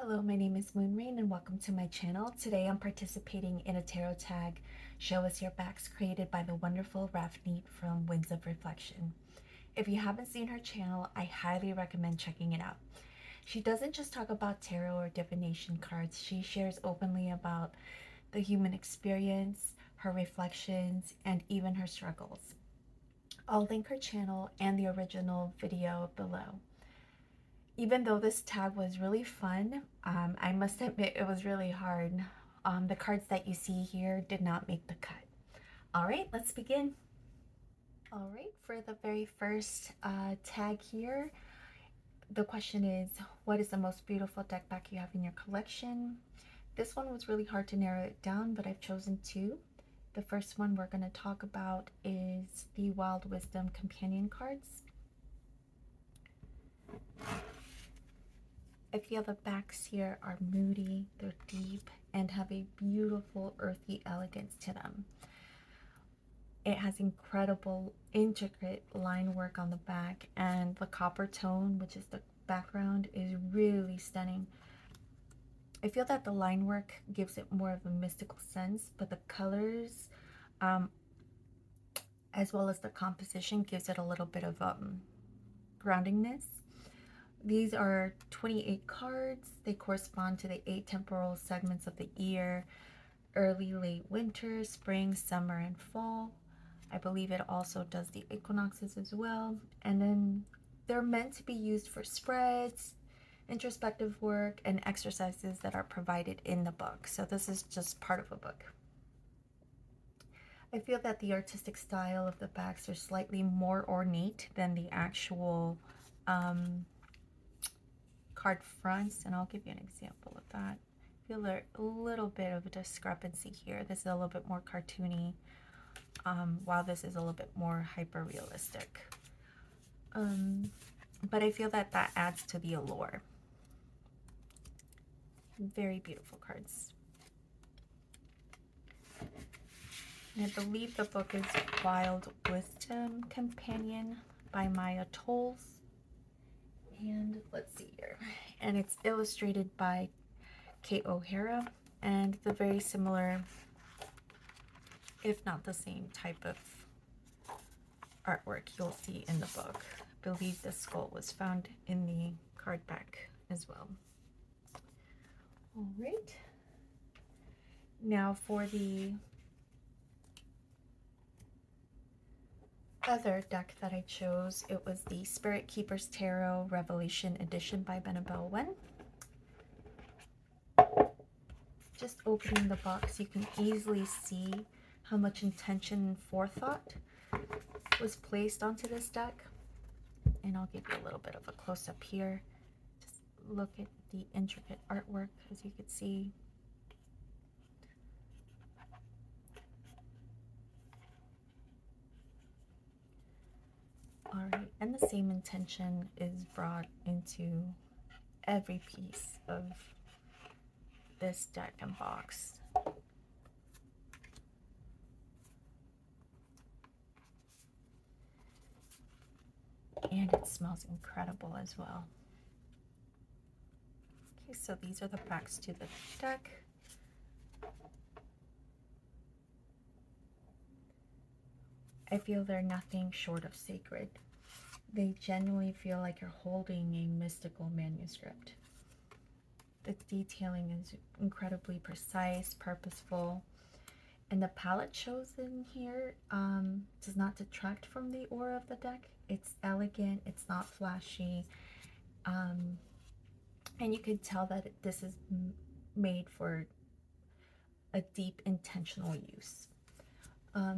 Hello, my name is Moonrain and welcome to my channel. Today I'm participating in a tarot tag, Show Us Your Backs, created by the wonderful Rafneet from Winds of Reflection. If you haven't seen her channel, I highly recommend checking it out. She doesn't just talk about tarot or divination cards, she shares openly about the human experience, her reflections, and even her struggles. I'll link her channel and the original video below. Even though this tag was really fun, I must admit it was really hard. The cards that you see here did not make the cut. All right, let's begin. All right, for the very first tag here, the question is, what is the most beautiful deck back you have in your collection? This one was really hard to narrow it down, but I've chosen two. The first one we're going to talk about is the Wild Wisdom Companion cards. I feel the backs here are moody, they're deep, and have a beautiful earthy elegance to them. It has incredible, intricate line work on the back, and the copper tone, which is the background, is really stunning. I feel that the line work gives it more of a mystical sense, but the colors, as well as the composition, gives it a little bit of groundingness. These are 28 cards. They correspond to the 8 temporal segments of the year: early, late winter, spring, summer, and fall. I believe it also does the equinoxes as well. And then they're meant to be used for spreads, introspective work, and exercises that are provided in the book. So this is just part of a book. I feel that the artistic style of the backs are slightly more ornate than the actual card fronts, and I'll give you an example of that. I feel a little bit of a discrepancy here. This is a little bit more cartoony, while this is a little bit more hyper realistic. But I feel that that adds to the allure. Very beautiful cards. And I believe the book is Wild Wisdom Companion by Maya Tolles. And let's see here. And it's illustrated by Kate O'Hara, and the very similar, if not the same type of artwork you'll see in the book. I believe the skull was found in the card back as well. All right. Now for the other deck that I chose, it was the Spirit Keepers Tarot Revelation Edition by Benabel Wen. Just opening the box, you can easily see how much intention and forethought was placed onto this deck. And I'll give you a little bit of a close-up here. Just look at the intricate artwork, as you can see. Alright, and the same intention is brought into every piece of this deck and box. And it smells incredible as well. Okay, so these are the backs to the deck. I feel they're nothing short of sacred. They genuinely feel like you're holding a mystical manuscript. The detailing is incredibly precise, purposeful, and the palette chosen here does not detract from the aura of the deck. It's elegant, it's not flashy, and you can tell that this is made for a deep intentional use.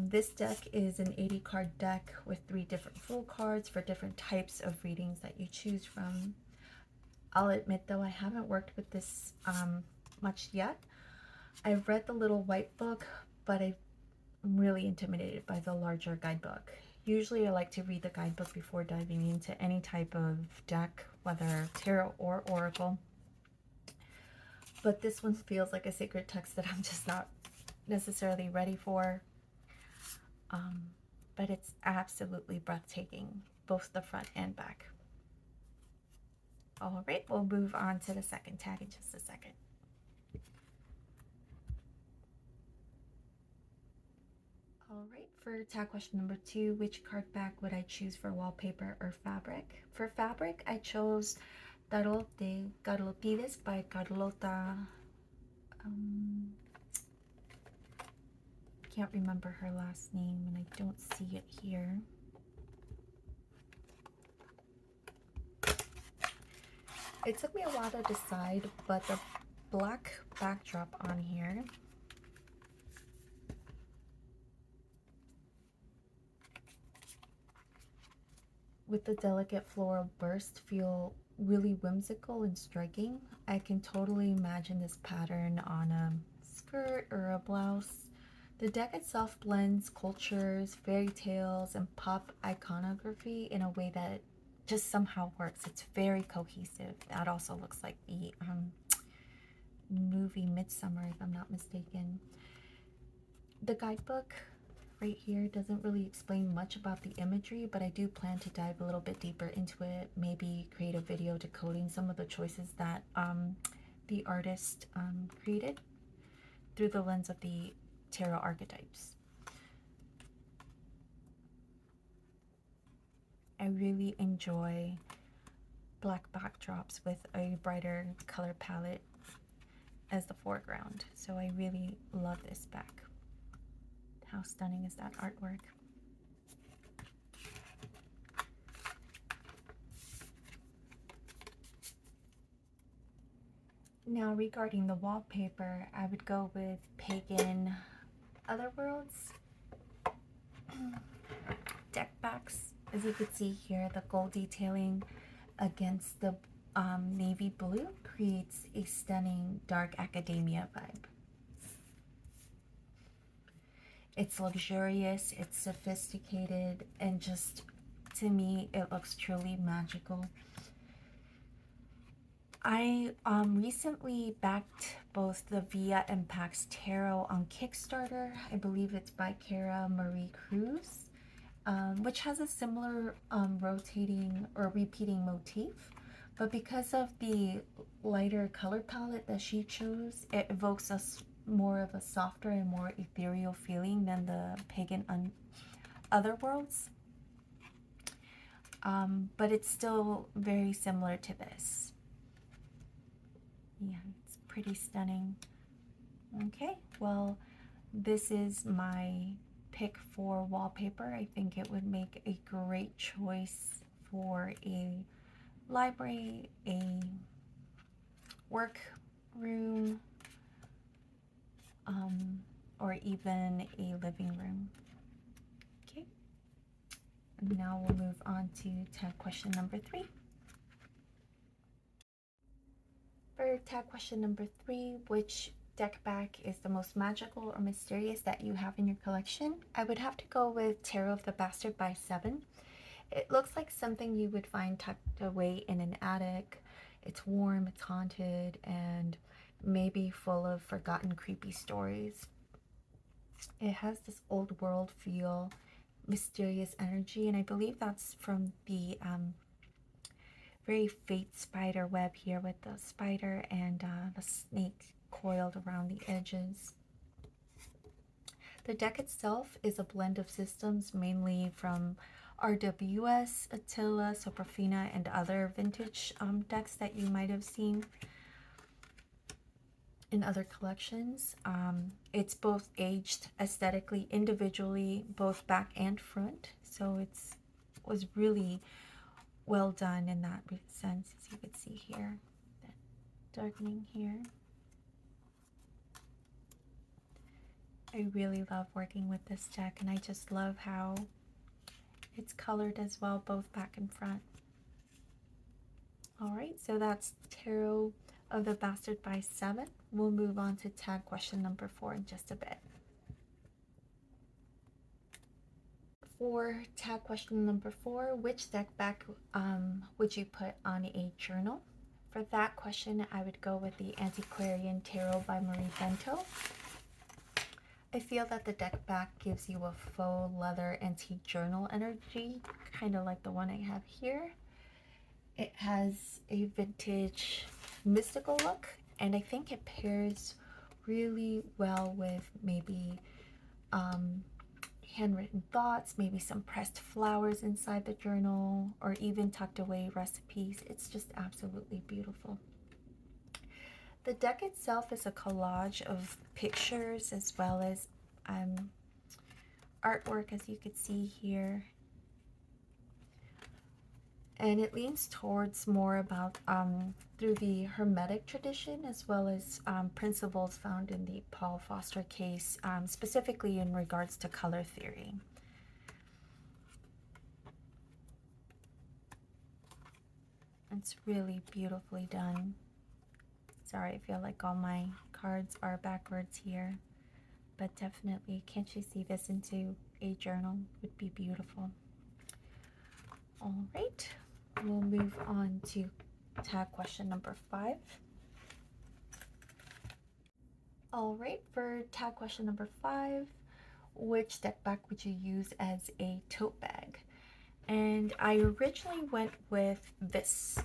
This deck is an 80 card deck with 3 different full cards for different types of readings that you choose from. I'll admit though, I haven't worked with this much yet. I've read the little white book, but I'm really intimidated by the larger guidebook. Usually I like to read the guidebook before diving into any type of deck, whether tarot or oracle. But this one feels like a sacred text that I'm just not necessarily ready for. But it's absolutely breathtaking, both the front and back. All right, we'll move on to the second tag in just a second. All right, for tag question number 2, which card back would I choose for wallpaper or fabric? For fabric, I chose Tarote Carlotides by Carlota. Can't remember her last name and I don't see it here. It took me a while to decide, but the black backdrop on here with the delicate floral burst feel really whimsical and striking. I can totally imagine this pattern on a skirt or a blouse. The deck itself blends cultures, fairy tales, and pop iconography in a way that just somehow works. It's very cohesive. That also looks like the movie Midsummer, if I'm not mistaken. The guidebook right here doesn't really explain much about the imagery, but I do plan to dive a little bit deeper into it, maybe create a video decoding some of the choices that the artist created through the lens of the tarot archetypes. I really enjoy black backdrops with a brighter color palette as the foreground, so I really love this back. How stunning is that artwork? Now regarding the wallpaper, I would go with Pagan Otherworlds deck backs. As you can see here, the gold detailing against the navy blue creates a stunning dark academia vibe. It's luxurious, it's sophisticated, and just, to me, it looks truly magical. I recently backed both the Via and Pax Tarot on Kickstarter. I believe it's by Cara Marie Cruz, which has a similar rotating or repeating motif. But because of the lighter color palette that she chose, it evokes us more of a softer and more ethereal feeling than the Pagan Otherworlds. But it's still very similar to this. Yeah, it's pretty stunning. Okay, well, this is my pick for wallpaper. I think it would make a great choice for a library, a work room, or even a living room. Okay, and now we'll move on to tag question number 3. For tag question number 3, which deck back is the most magical or mysterious that you have in your collection? I would have to go with Tarot of the Bastard by 7. It looks like something you would find tucked away in an attic. It's warm, it's haunted, and maybe full of forgotten creepy stories. It has this old world feel, mysterious energy, and I believe that's from the very fate spider web here with the spider and the snake coiled around the edges. The deck itself is a blend of systems, mainly from RWS, Attila, Soprafina, and other vintage decks that you might have seen in other collections. It's both aged aesthetically, individually, both back and front, so it was really well done in that sense, as you can see here, that darkening here. I really love working with this deck, and I just love how it's colored as well, both back and front. All right, so that's Tarot of the Bastard by 7. We'll move on to tag question number 4 in just a bit. For tag question number 4, which deck back would you put on a journal? For that question, I would go with the Antiquarian Tarot by Marie Bento. I feel that the deck back gives you a faux leather antique journal energy, kind of like the one I have here. It has a vintage mystical look, and I think it pairs really well with maybe handwritten thoughts, maybe some pressed flowers inside the journal, or even tucked away recipes. It's just absolutely beautiful. The deck itself is a collage of pictures as well as artwork, as you could see here. And it leans towards more about through the Hermetic tradition, as well as principles found in the Paul Foster case, specifically in regards to color theory. It's really beautifully done. Sorry, I feel like all my cards are backwards here, but definitely, can't you see this into a journal? Would be beautiful. All right, we'll move on to tag question number 5. All right, for tag question number 5, which deck back would you use as a tote bag? And I originally went with this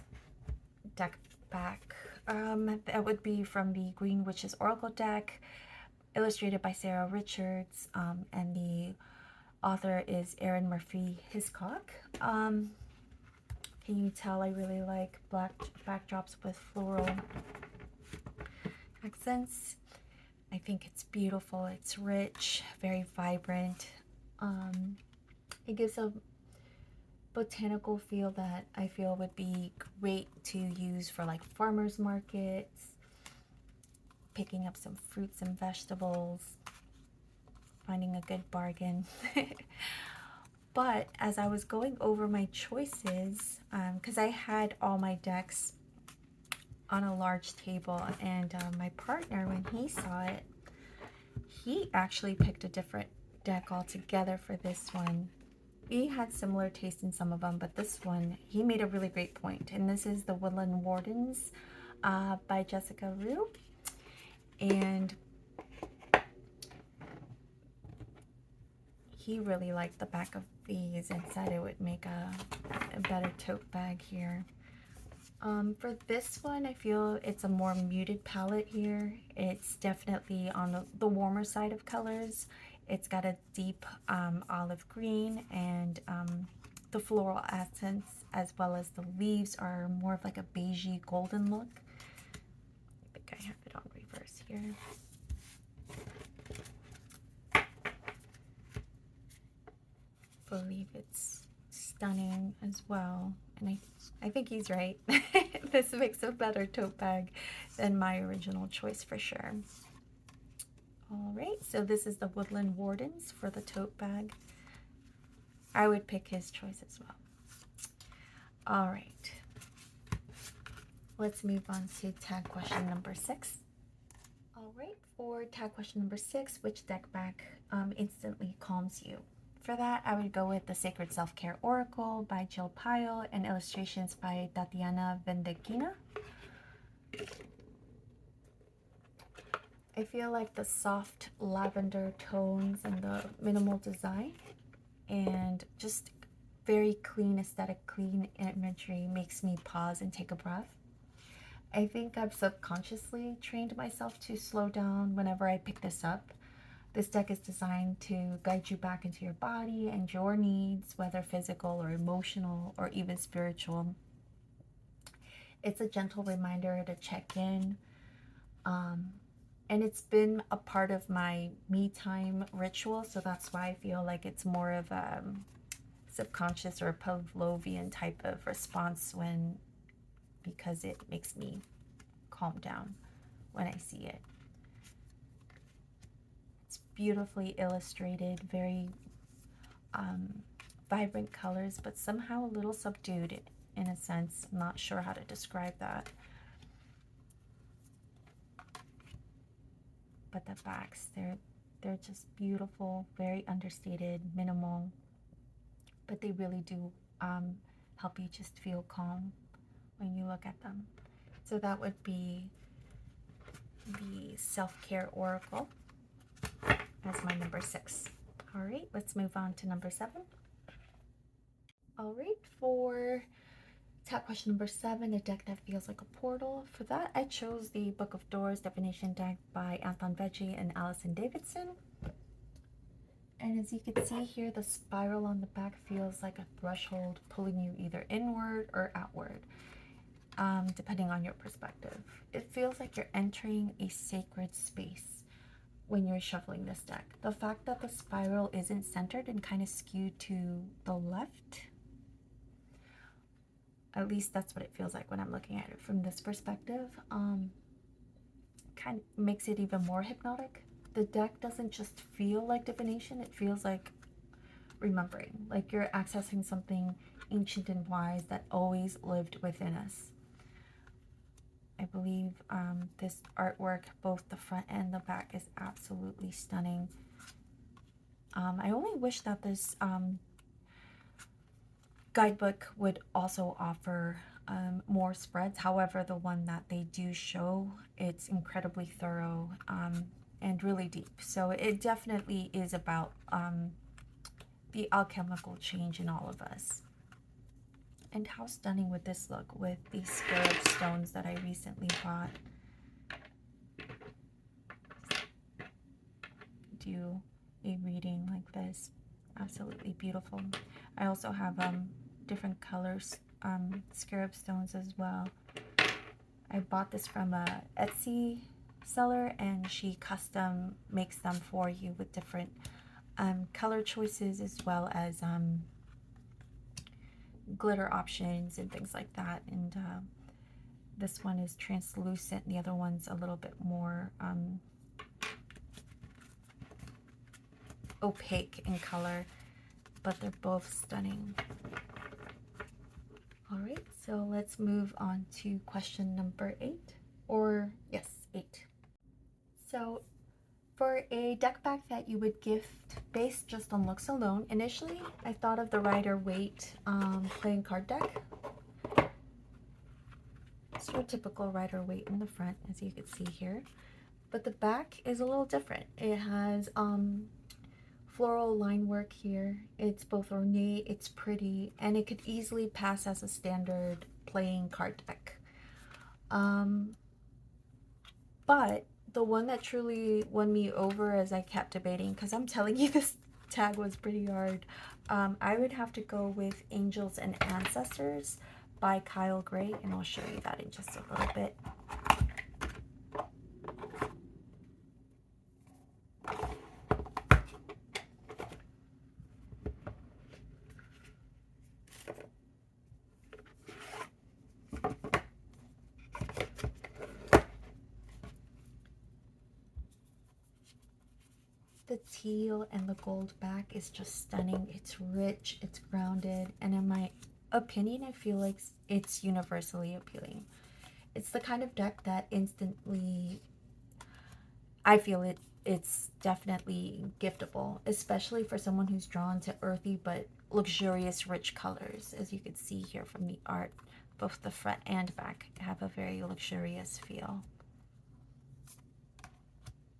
deck back. That would be from the Green Witches Oracle deck, illustrated by Sarah Richards, and the author is Erin Murphy Hiscock. Can you tell I really like black backdrops with floral accents? I think it's beautiful. It's rich, very vibrant. It gives a botanical feel that I feel would be great to use for like farmers markets, picking up some fruits and vegetables, finding a good bargain. But as I was going over my choices, because I had all my decks on a large table, and my partner, when he saw it, he actually picked a different deck altogether for this one. We had similar taste in some of them, but this one, he made a really great point. And this is the Woodland Wardens by Jessica Rue. And he really liked the back of these and said it would make a better tote bag here. For this one, I feel it's a more muted palette here. It's definitely on the warmer side of colors. It's got a deep olive green, and the floral accents as well as the leaves are more of like a beigey golden look. I think I have it on reverse here. I believe it's stunning as well, and I think he's right. This makes a better tote bag than my original choice for sure. All right, so this is the Woodland Wardens for the tote bag. I would pick his choice as well. All right, let's move on to tag question number 6. All right, for tag question number 6, which deck back instantly calms you? For that, I would go with the Sacred Self-Care Oracle by Jill Pyle and illustrations by Tatiana Vendequina. I feel like the soft lavender tones and the minimal design and just very clean aesthetic, clean imagery makes me pause and take a breath. I think I've subconsciously trained myself to slow down whenever I pick this up. This deck is designed to guide you back into your body and your needs, whether physical or emotional or even spiritual. It's a gentle reminder to check in. And it's been a part of my me time ritual, so that's why I feel like it's more of a subconscious or Pavlovian type of response because it makes me calm down when I see it. It's beautifully illustrated, very vibrant colors, but somehow a little subdued in a sense. I'm not sure how to describe that. But the backs, they're just beautiful, very understated, minimal, but they really do help you just feel calm when you look at them. So that would be the Self-Care Oracle as my number 6. All right, let's move on to number 7. All right, for Tap question number 7, a deck that feels like a portal. For that, I chose the Book of Doors Divination deck by Anton Veggie and Allison Davidson. And as you can see here, the spiral on the back feels like a threshold pulling you either inward or outward, depending on your perspective. It feels like you're entering a sacred space when you're shuffling this deck. The fact that the spiral isn't centered and kind of skewed to the left, at least that's what it feels like when I'm looking at it from this perspective, kind of makes it even more hypnotic. The deck doesn't just feel like divination, it feels like remembering, like you're accessing something ancient and wise that always lived within us. I believe this artwork, both the front and the back, is absolutely stunning. I only wish that this guidebook would also offer more spreads. However, the one that they do show, it's incredibly thorough and really deep. So it definitely is about the alchemical change in all of us. And how stunning would this look with these scarab stones that I recently bought? Do a reading like this. Absolutely beautiful. I also have different colors scarab stones as well. I bought this from a Etsy seller, and she custom makes them for you with different color choices, as well as glitter options and things like that. And this one is translucent, and the other one's a little bit more opaque in color, but they're both stunning. All right, so let's move on to question number 8, or yes, 8. So for a deck back that you would gift based just on looks alone, initially I thought of the Rider-Waite playing card deck. It's your typical Rider-Waite in the front, as you can see here, but the back is a little different. It has floral line work here. It's both ornate, it's pretty, and it could easily pass as a standard playing card deck. But the one that truly won me over as I kept debating, because I'm telling you this tag was pretty hard, I would have to go with Angels and Ancestors by Kyle Gray, and I'll show you that in just a little bit. The teal and the gold back is just stunning. It's rich, it's grounded, and in my opinion, I feel like it's universally appealing. It's the kind of deck that instantly, I feel it's definitely giftable, especially for someone who's drawn to earthy but luxurious rich colors. As you can see here from the art, both the front and back have a very luxurious feel.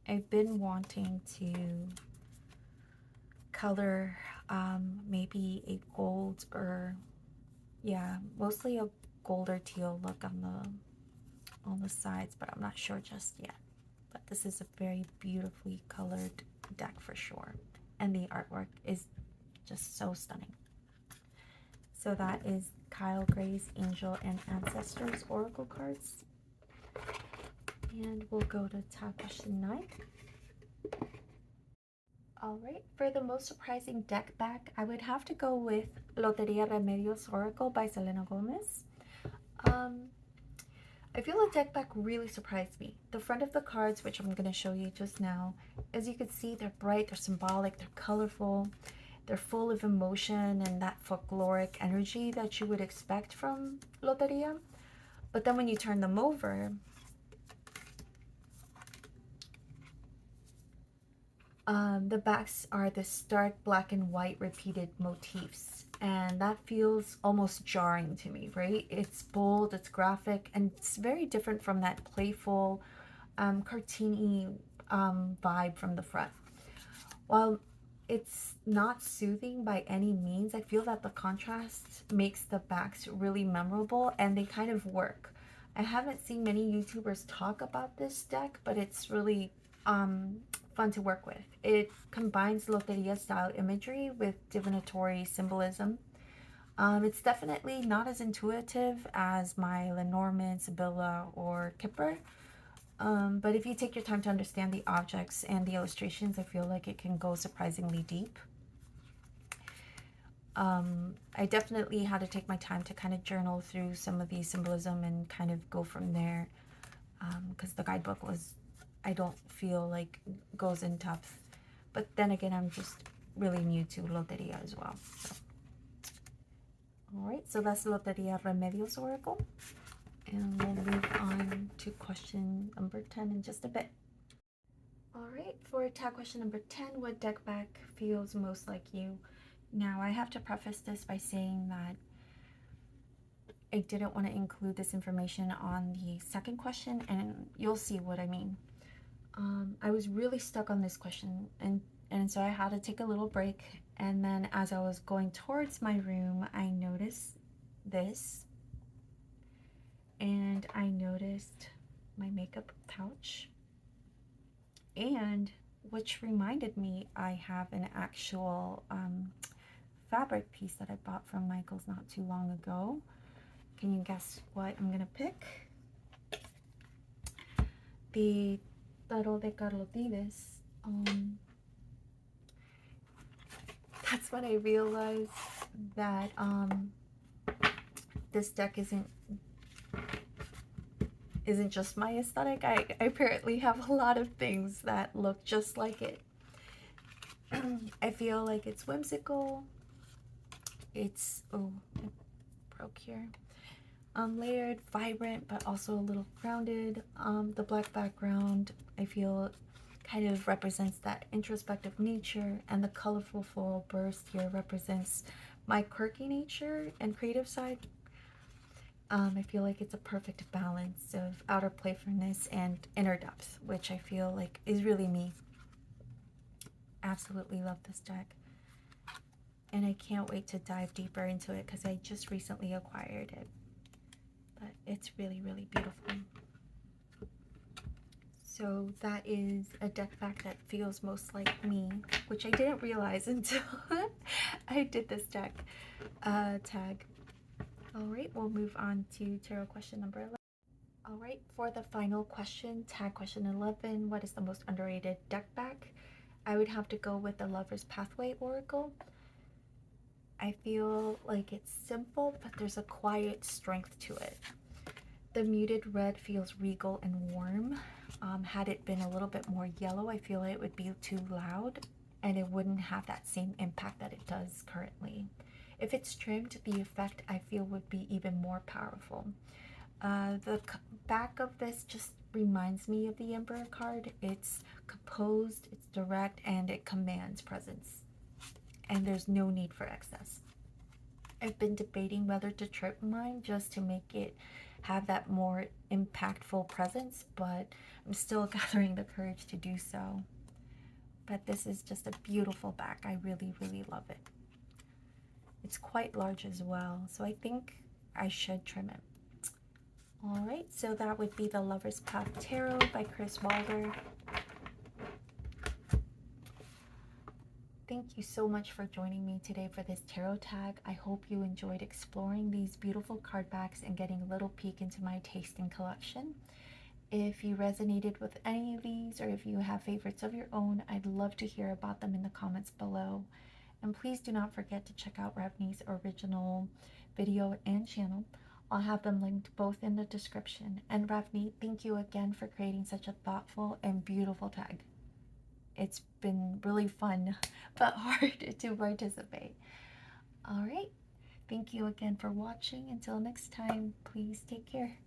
I've been wanting to color maybe a gold, or yeah, mostly a gold or teal look on the sides, but I'm not sure just yet. But this is a very beautifully colored deck for sure, and the artwork is just so stunning. So that is Kyle Gray's Angel and Ancestors Oracle cards. And we'll go to top question 9. Alright, for the most surprising deck back, I would have to go with Loteria Remedios Oracle by Selena Gomez. I feel the deck back really surprised me. The front of the cards, which I'm going to show you just now, as you can see, they're bright, they're symbolic, they're colorful, they're full of emotion and that folkloric energy that you would expect from Loteria. But then when you turn them over, the backs are this stark black and white repeated motifs, and that feels almost jarring to me, right? It's bold, it's graphic, and it's very different from that playful, cartoony vibe from the front. While it's not soothing by any means. I feel that the contrast makes the backs really memorable, and they kind of work. I haven't seen many YouTubers talk about this deck, but it's really fun to work with. It combines Loteria style imagery with divinatory symbolism. It's definitely not as intuitive as my Lenormand, Sibylla, or Kipper. But if you take your time to understand the objects and the illustrations, I feel like it can go surprisingly deep. I definitely had to take my time to kind of journal through some of the symbolism and kind of go from there, because the guidebook was, I don't feel like goes in depth. But then again, I'm just really new to Loteria as well. So. Alright, so that's Loteria Remedios Oracle. And we'll move on to question number 10 in just a bit. Alright, for tag question number 10, what deck back feels most like you? Now, I have to preface this by saying that I didn't want to include this information on the second question, and you'll see what I mean. I was really stuck on this question, and so I had to take a little break. And then as I was going towards my room, I noticed this, and I noticed my makeup pouch, and which reminded me I have an actual fabric piece that I bought from Michael's not too long ago. Can you guess what I'm gonna pick? The Tarot de Carlotides. That's when I realized that this deck isn't just my aesthetic. I apparently have a lot of things that look just like it. I feel like it's whimsical. It's, oh, it broke here. Layered, vibrant, but also a little grounded. The black background, I feel, kind of represents that introspective nature, and the colorful floral burst here represents my quirky nature and creative side. I feel like it's a perfect balance of outer playfulness and inner depth, which I feel like is really me. Absolutely love this deck, and I can't wait to dive deeper into it because I just recently acquired it. But it's really, really beautiful. So that is a deck back that feels most like me, which I didn't realize until I did this deck tag. Alright, we'll move on to tarot question number 11. Alright, for the final question, tag question 11, what is the most underrated deck back? I would have to go with the Lover's Pathway Oracle. I feel like it's simple, but there's a quiet strength to it. The muted red feels regal and warm. Had it been a little bit more yellow, I feel it would be too loud and it wouldn't have that same impact that it does currently. If it's trimmed, the effect I feel would be even more powerful. The back of this just reminds me of the Emperor card. It's composed, it's direct, and it commands presence. And there's no need for excess. I've been debating whether to trim mine just to make it have that more impactful presence, but I'm still gathering the courage to do so. But this is just a beautiful back. I really, really love it. It's quite large as well, so I think I should trim it. Alright, so that would be the Lover's Path Tarot by Chris Wilder. Thank you so much for joining me today for this tarot tag. I hope you enjoyed exploring these beautiful card backs and getting a little peek into my tasting collection. If you resonated with any of these, or if you have favorites of your own, I'd love to hear about them in the comments below. And please do not forget to check out Ravni's original video and channel. I'll have them linked both in the description. And Ravni, thank you again for creating such a thoughtful and beautiful tag. It's been really fun, but hard to participate. All right. Thank you again for watching. Until next time, please take care.